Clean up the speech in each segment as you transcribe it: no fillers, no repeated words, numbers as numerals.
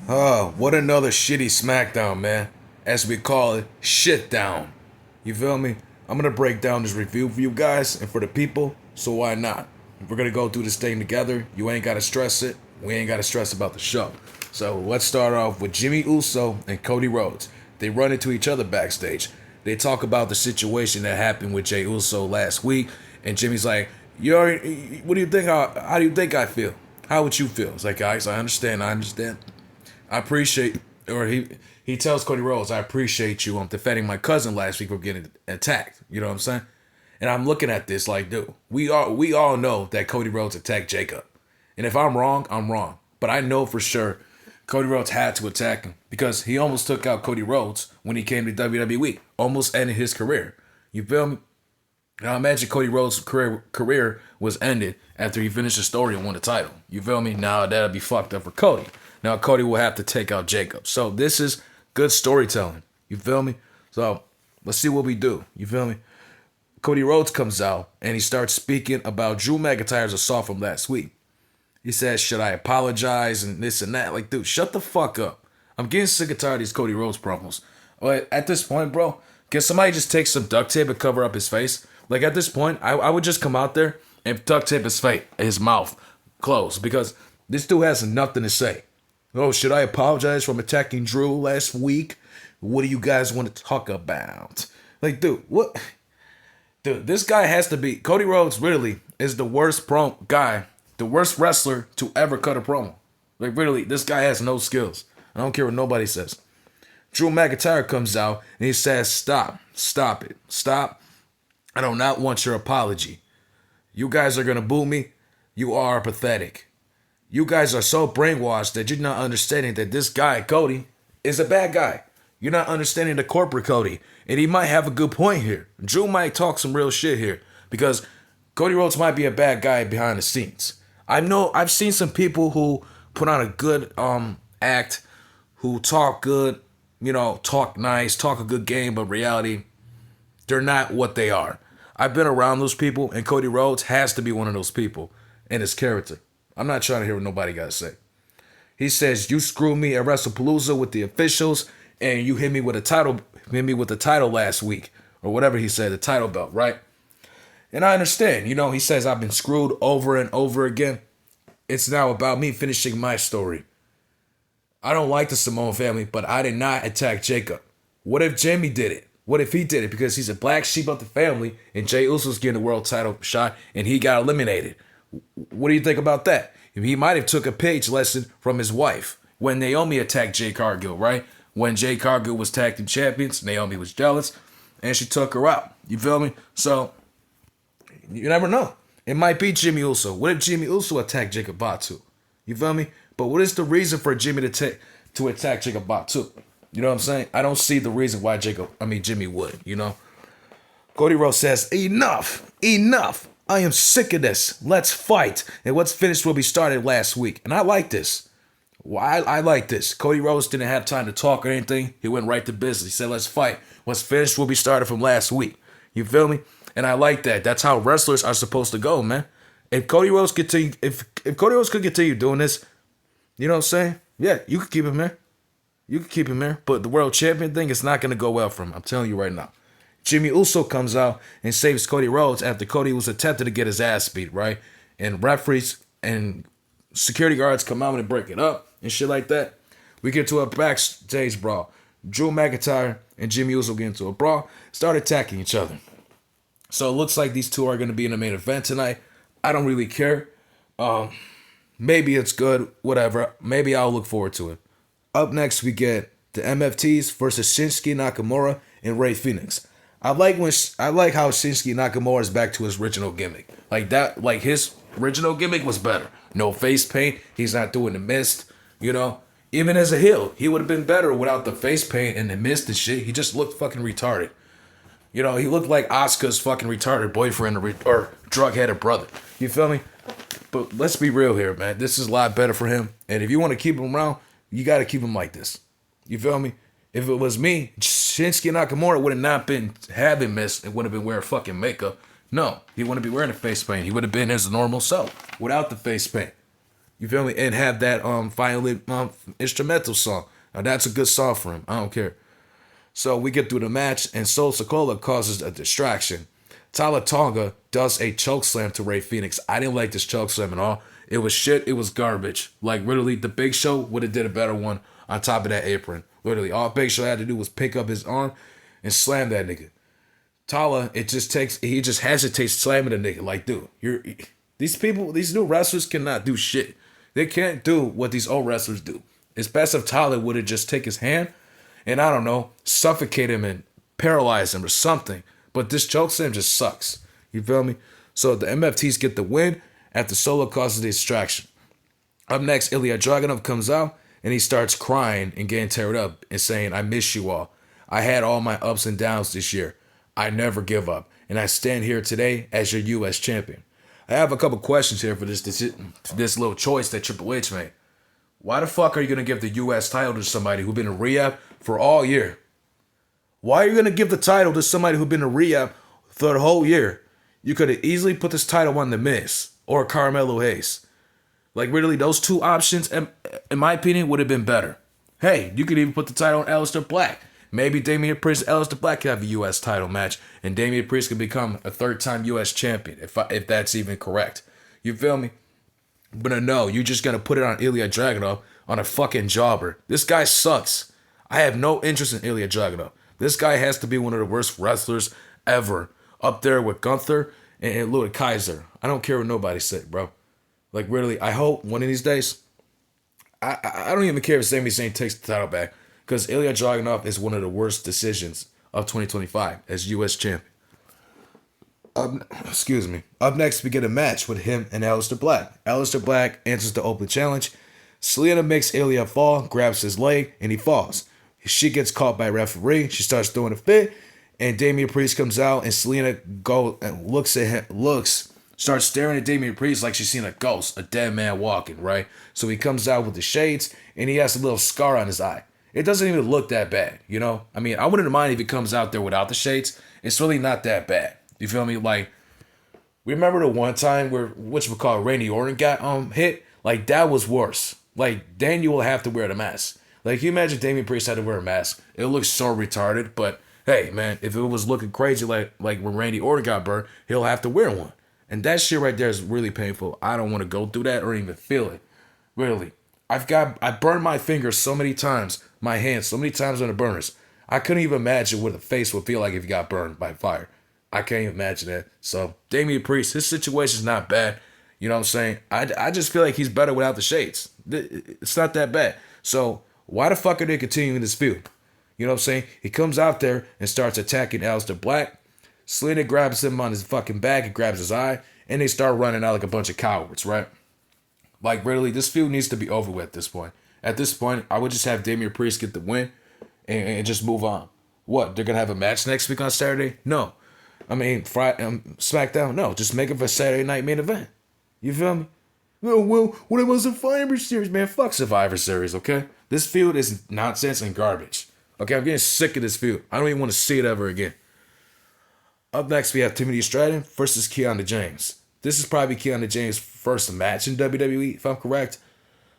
What another shitty SmackDown, man. As we call it, Shitdown. You feel me? I'm gonna break down this review for you guys and for the people, so why not? We're gonna go through this thing together. You ain't gotta stress it. We ain't gotta stress about the show. So let's start off with Jimmy Uso and Cody Rhodes. They run into each other backstage. They talk about the situation that happened with Jey Uso last week, and Jimmy's like, what do you think? How do you think I feel? How would you feel? It's like, guys, I understand. I appreciate, or he tells Cody Rhodes, I appreciate you. I'm defending my cousin last week for getting attacked. You know what I'm saying? And I'm looking at this like, dude, we all know that Cody Rhodes attacked Jacob. And if I'm wrong, I'm wrong. But I know for sure Cody Rhodes had to attack him because he almost took out Cody Rhodes when he came to WWE. Almost ended his career. You feel me? Now imagine Cody Rhodes' career was ended after he finished the story and won the title. You feel me? Now that'll be fucked up for Cody. Now Cody will have to take out Jacob. So this is good storytelling. You feel me? So let's see what we do. You feel me? Cody Rhodes comes out and he starts speaking about Drew McIntyre's assault from last week. He says, should I apologize and this and that? Like, dude, shut the fuck up. I'm getting sick and tired of these Cody Rhodes promos. But at this point, bro, can somebody just take some duct tape and cover up his face? Like, at this point, I would just come out there and duct tape his face, his mouth closed, because this dude has nothing to say. Oh, should I apologize for attacking Drew last week? What do you guys want to talk about? Like, dude, what? Dude, this guy has to be... Cody Rhodes really is the worst the worst wrestler to ever cut a promo. Like, really, this guy has no skills. I don't care what nobody says. Drew McIntyre comes out and he says, stop it, stop. I do not want your apology. You guys are going to boo me. You are pathetic. You guys are so brainwashed that you're not understanding that this guy, Cody, is a bad guy. You're not understanding the corporate Cody. And he might have a good point here. Drew might talk some real shit here. Because Cody Rhodes might be a bad guy behind the scenes. I've seen some people who put on a good act, who talk good, talk nice, talk a good game, but reality, they're not what they are. I've been around those people, and Cody Rhodes has to be one of those people in his character. I'm not trying to hear what nobody got to say. He says, you screwed me at WrestlePalooza with the officials, and you hit me with the title last week, or whatever he said, the title belt, right? And I understand, he says, I've been screwed over and over again. It's now about me finishing my story. I don't like the Samoan family, but I did not attack Jacob. What if Jamie did it? What if he did it because he's a black sheep of the family and Jey Uso's getting a world title shot and he got eliminated? What do you think about that? He might have took a page lesson from his wife when Naomi attacked Jade Cargill, right? When Jade Cargill was tag team champions, Naomi was jealous and she took her out. You feel me? So you never know. It might be Jimmy Uso. What if Jimmy Uso attacked Jacob Fatu? You feel me? But what is the reason for Jimmy to attack Jacob Fatu? You know what I'm saying? I don't see the reason why Jimmy would, Cody Rhodes says, enough. I am sick of this. Let's fight. And what's finished will be started last week. And I like this. I like this. Cody Rhodes didn't have time to talk or anything. He went right to business. He said, let's fight. What's finished will be started from last week. You feel me? And I like that. That's how wrestlers are supposed to go, man. If Cody Rhodes could continue doing this, you know what I'm saying? Yeah, you could keep him there. You can keep him there, but the world champion thing is not going to go well for him. I'm telling you right now. Jimmy Uso comes out and saves Cody Rhodes after Cody was attempting to get his ass beat, right? And referees and security guards come out and break it up and shit like that. We get to a backstage brawl. Drew McIntyre and Jimmy Uso get into a brawl, start attacking each other. So it looks like these two are going to be in the main event tonight. I don't really care. Maybe it's good, whatever. Maybe I'll look forward to it. Up next, we get the MFTs versus Shinsuke Nakamura and Rey Fenix. I like how Shinsuke Nakamura is back to his original gimmick. Like his original gimmick was better. No face paint. He's not doing the mist. Even as a heel, he would have been better without the face paint and the mist and shit. He just looked fucking retarded. He looked like Asuka's fucking retarded boyfriend or drug-headed brother. You feel me? But let's be real here, man. This is a lot better for him. And if you want to keep him around, you got to keep him like this. You feel me? If it was me, Shinsuke Nakamura would have not been having mist and would have been wearing fucking makeup. No, he wouldn't be wearing a face paint. He would have been his normal self without the face paint. You feel me? And have that violin instrumental song. Now that's a good song for him. I don't care. So we get through the match, and Sol Sikoa causes a distraction. Tala Tonga does a choke slam to Rey Fenix. I didn't like this choke slam at all. It was shit. It was garbage. Like, literally, the Big Show would have did a better one on top of that apron. Literally, all Big Show had to do was pick up his arm and slam that nigga. Tala, he just hesitates slamming the nigga. Like, dude, these new wrestlers cannot do shit. They can't do what these old wrestlers do. It's best if Tala would have just take his hand and, I don't know, suffocate him and paralyze him or something. But this choke slam just sucks. You feel me? So the MFTs get the win after Solo causes the distraction. Up next, Ilya Dragunov comes out and he starts crying and getting teared up and saying, I miss you all. I had all my ups and downs this year. I never give up. And I stand here today as your U.S. champion. I have a couple questions here for this little choice that Triple H made. Why the fuck are you going to give the U.S. title to somebody who's been in rehab for all year? Why are you going to give the title to somebody who's been in rehab for the whole year? You could have easily put this title on The Miz or Carmelo Hayes. Like, really, those two options, in my opinion, would have been better. Hey, you could even put the title on Aleister Black. Maybe Damian Priest and Aleister Black could have a U.S. title match, and Damian Priest could become a third-time U.S. champion, if that's even correct. You feel me? But no, you're just going to put it on Ilya Dragunov on a fucking jobber. This guy sucks. I have no interest in Ilya Dragunov. This guy has to be one of the worst wrestlers ever. Up there with Gunther and Ludwig Kaiser. I don't care what nobody said, bro. Like, really, I hope one of these days, I don't even care if Sami Zayn takes the title back, because Ilya Dragunov is one of the worst decisions of 2025 as U.S. champion. Up next, we get a match with him and Aleister Black. Aleister Black answers the open challenge. Selena makes Ilya fall, grabs his leg, and he falls. She gets caught by a referee. She starts throwing a fit, and Damian Priest comes out, and Selena goes and starts staring at Damian Priest like she's seen a ghost, a dead man walking, right? So he comes out with the shades, and he has a little scar on his eye. It doesn't even look that bad, you know? I mean, I wouldn't mind if he comes out there without the shades. It's really not that bad. You feel me? Like, remember the one time where, Randy Orton got hit? Like, that was worse. Like, then you will have to wear the mask. Like, you imagine Damian Priest had to wear a mask. It looks so retarded, but hey, man, if it was looking crazy like when Randy Orton got burned, he'll have to wear one. And that shit right there is really painful. I don't want to go through that or even feel it. Really. I burned my fingers so many times, my hands so many times on the burners. I couldn't even imagine what the face would feel like if you got burned by fire. I can't even imagine that. So, Damian Priest, his situation's not bad. You know what I'm saying? I just feel like he's better without the shades. It's not that bad. So, why the fuck are they continuing this feud? You know what I'm saying? He comes out there and starts attacking Aleister Black. Selena grabs him on his fucking back and grabs his eye. And they start running out like a bunch of cowards, right? Like, really, this feud needs to be over with at this point. At this point, I would just have Damian Priest get the win and just move on. What? They're going to have a match next week on Saturday? No. I mean, SmackDown? No. Just make it for Saturday night main event. You feel me? Oh, well, what about Survivor Series, man? Fuck Survivor Series, okay? This feud is nonsense and garbage. Okay, I'm getting sick of this feud. I don't even want to see it ever again. Up next, we have Timothy Stratton versus Kiana James. This is probably Kiana James' first match in WWE, if I'm correct.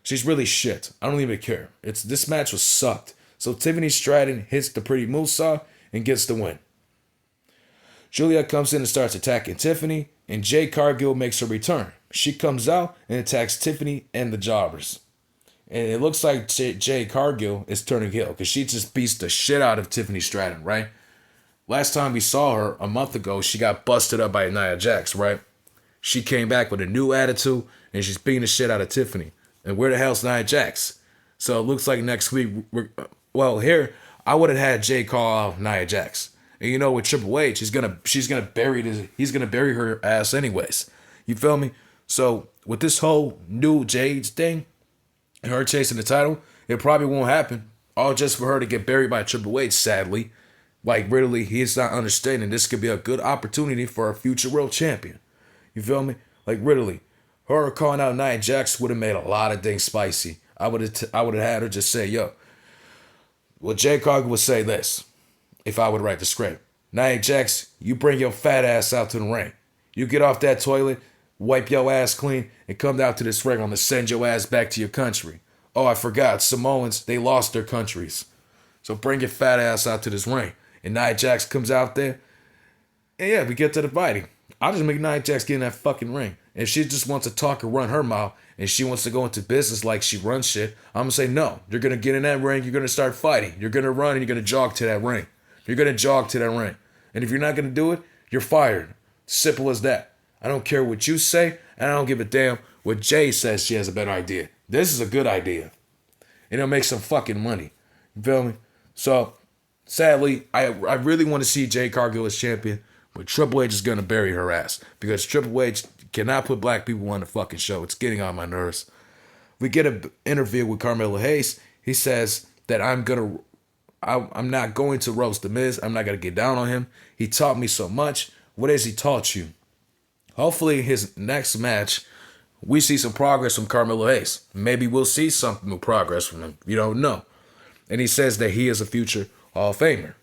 She's really shit. I don't even care. This match was sucked. So Tiffany Stratton hits the pretty movesaw and gets the win. Julia comes in and starts attacking Tiffany, and Jade Cargill makes her return. She comes out and attacks Tiffany and the jobbers. And it looks like Jade Cargill is turning heel because she just beats the shit out of Tiffany Stratton, right? Last time we saw her, a month ago, she got busted up by Nia Jax, right? She came back with a new attitude, and she's beating the shit out of Tiffany. And where the hell's Nia Jax? So it looks like next week, here, I would have had Jay call out Nia Jax. And you know, with Triple H, he's gonna bury her ass anyways. You feel me? So with this whole new Jade's thing, and her chasing the title, it probably won't happen. All just for her to get buried by Triple H, sadly. Like, really, he's not understanding this could be a good opportunity for a future world champion. You feel me? Like, really, her calling out Nia Jax would have made a lot of things spicy. I would have had her just say, yo, well, Jay Cargill would say this if I would write the script. Nia Jax, you bring your fat ass out to the ring. You get off that toilet, wipe your ass clean, and come down to this ring. I'm gonna send your ass back to your country. Oh, I forgot. Samoans, they lost their countries. So bring your fat ass out to this ring. And Nia Jax comes out there. And yeah, we get to the fighting. I'll just make Nia Jax get in that fucking ring. If she just wants to talk and run her mouth, and she wants to go into business like she runs shit, I'm gonna say no. You're gonna get in that ring, you're gonna start fighting. You're gonna run and you're gonna jog to that ring. You're gonna jog to that ring. And if you're not gonna do it, you're fired. Simple as that. I don't care what you say, and I don't give a damn what Jay says she has a better idea. This is a good idea. And it'll make some fucking money. You feel me? So, sadly, I really want to see Jade Cargill as champion, but Triple H is going to bury her ass. Because Triple H cannot put black people on the fucking show. It's getting on my nerves. We get an interview with Carmelo Hayes. He says that I'm not going to roast The Miz. I'm not going to get down on him. He taught me so much. What has he taught you? Hopefully his next match, we see some progress from Carmelo Hayes. Maybe we'll see something of progress from him. You don't know. And he says that he is a future Hall of Famer.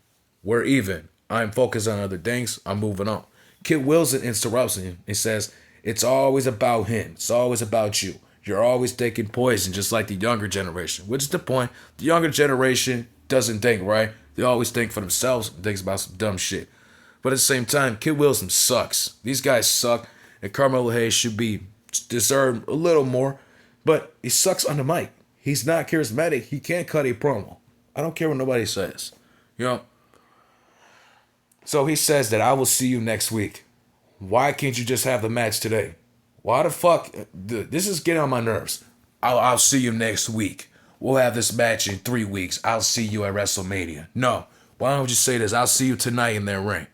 We're even. I'm focused on other things. I'm moving on. Kid Wilson interrupts him and says, it's always about him. It's always about you. You're always taking poison, just like the younger generation. Which is the point. The younger generation doesn't think, right? They always think for themselves and thinks about some dumb shit. But at the same time, Kid Wilson sucks. These guys suck. And Carmelo Hayes should be deserved a little more. But he sucks on the mic. He's not charismatic. He can't cut a promo. I don't care what nobody says. You know? So he says that I will see you next week. Why can't you just have the match today? Why the fuck? This is getting on my nerves. I'll see you next week. We'll have this match in 3 weeks. I'll see you at WrestleMania. No. Why don't you say this? I'll see you tonight in that ring.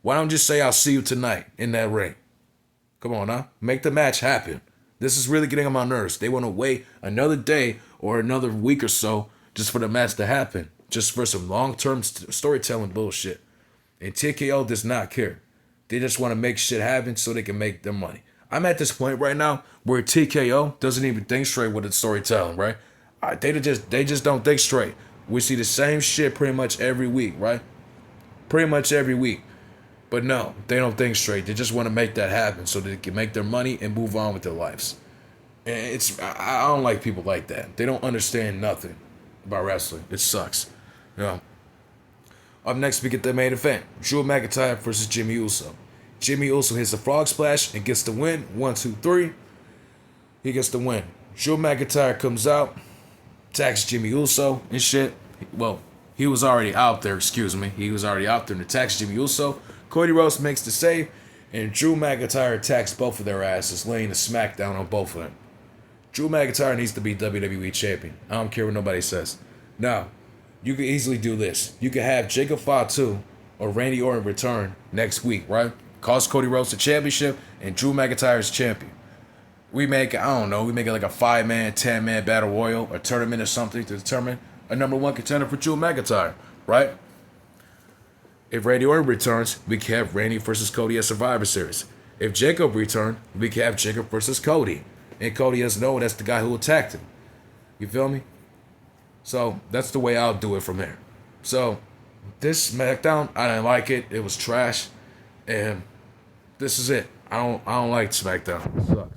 Why don't you say I'll see you tonight in that ring? Come on now. Make the match happen. This is really getting on my nerves. They want to wait another day or another week or so just for the match to happen. Just for some long-term storytelling bullshit. And TKO does not care. They just want to make shit happen so they can make their money. I'm at this point right now where TKO doesn't even think straight with its storytelling, right? They just don't think straight. We see the same shit pretty much every week, right? Pretty much every week. But no, they don't think straight. They just want to make that happen so they can make their money and move on with their lives. And I don't like people like that. They don't understand nothing about wrestling. It sucks. You know. Up next, we get the main event. Drew McIntyre versus Jimmy Uso. Jimmy Uso hits a frog splash and gets the win. 1, 2, 3. He gets the win. Drew McIntyre comes out, attacks Jimmy Uso and shit. Well, he was already out there, excuse me. He was already out there and attacks Jimmy Uso. Cody Rhodes makes the save, and Drew McIntyre attacks both of their asses, laying a smackdown on both of them. Drew McIntyre needs to be WWE champion. I don't care what nobody says. Now, you can easily do this. You can have Jacob Fatu or Randy Orton return next week, right? Cost Cody Rhodes the championship, and Drew McIntyre is champion. We make it like a 5-man, 10-man battle royal, or tournament or something to determine a number one contender for Drew McIntyre, right? If Randy Orton returns, we can have Randy versus Cody at Survivor Series. If Jacob returns, we can have Jacob versus Cody. And Cody doesn't know that's the guy who attacked him. You feel me? So that's the way I'll do it from there. So this SmackDown, I didn't like it. It was trash. And this is it. I don't like SmackDown. It sucks.